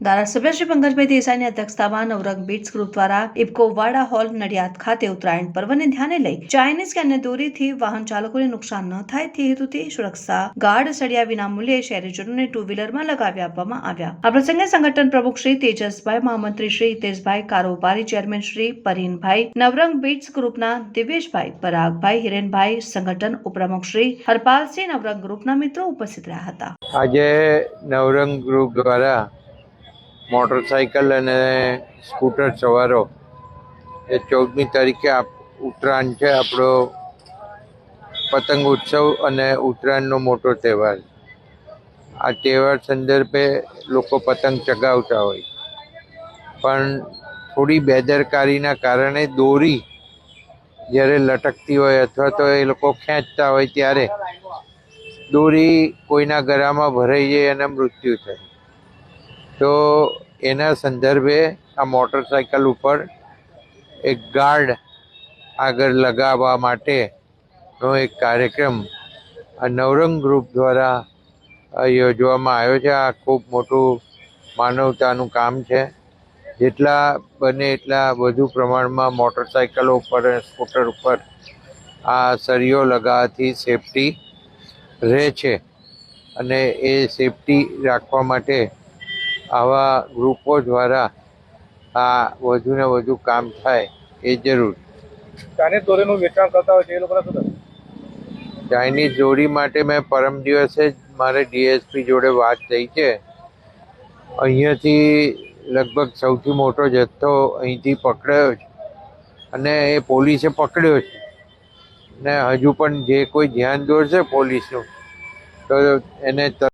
ધારાસભ્ય શ્રી પંકજભાઈ દેસાઈની અધ્યક્ષતામાં નવરંગ bits group દ્વારા ઇફકો વાડા હોલ નડિયાદ ખાતે ઉત્તરાયણ પર્વને ધ્યાને લઈ ચાઇનીઝ કે અન્ય દોરીથી વાહન ચાલકોને નુકસાન ન થાય તે હેતુથી સુરક્ષા ગાર્ડ સળિયા વિના મૂલ્યે શહેરીજનોને ટુ વ્હીલરમાં લગાવી આપવામાં આવ્યા। આ પ્રસંગે સંગઠન પ્રમુખ શ્રી તેજસભાઈ, મહામંત્રી શ્રી હિતેશભાઈ, કારોબારી ચેરમેન શ્રી પરવીનભાઈ, નવરંગ બીટ્સ ગ્રુપના દિવેશભાઈ, પરાગભાઈ, હિરેનભાઈ, સંગઠન ઉપપ્રમુખ શ્રી હરપાલસિંહ, નવરંગ ગ્રુપના મિત્રો ઉપસ્થિત રહ્યા હતા। આજે નવરંગ ગ્રુપ દ્વારા મોટરસાઇકલ અને સ્કૂટર સવારો એ 14મી તારીખે ઉત્તરાયણ છે, આપણો પતંગ ઉત્સવ અને ઉત્તરાયણનો મોટો તહેવાર। આ તહેવાર સંદર્ભે લોકો પતંગ ચગાવતા હોય, પણ થોડી બેદરકારીના કારણે દોરી જ્યારે લટકતી હોય અથવા તો એ લોકો ખેંચતા હોય ત્યારે દોરી કોઈના ગળામાં ભરાઈ જાય અને મૃત્યુ થાય। તો એના સંદર્ભે આ મોટરસાઇકલ ઉપર એક ગાર્ડ આગળ લગાવવા માટેનો એક કાર્યક્રમ આ નવરંગ ગ્રુપ દ્વારા યોજવામાં આવ્યો છે। આ ખૂબ મોટું માનવતાનું કામ છે। જેટલા બને એટલા વધુ પ્રમાણમાં મોટરસાઇકલો ઉપર અને સ્કૂટર ઉપર આ સળીઓ લગાવવાથી સેફટી રહે છે અને એ સેફટી રાખવા માટે આવા ગ્રુપો દ્વારા આ વધુ ને વધુ કામ થાય એ જરૂર। ચાઇનીઝ દોરીનું વેચાણ કરતા હોય છે એ લોકોને શું? ચાઇનીઝ દોરી માટે મેં પરમ દિવસે જ મારે ડીએસપી જોડે વાત થઈ છે। અહીંયાથી લગભગ સૌથી મોટો જથ્થો અહીંથી પકડાયો છે અને એ પોલીસે પકડ્યો છે ને હજુ પણ જે કોઈ ધ્યાન દોરશે પોલીસનું તો એને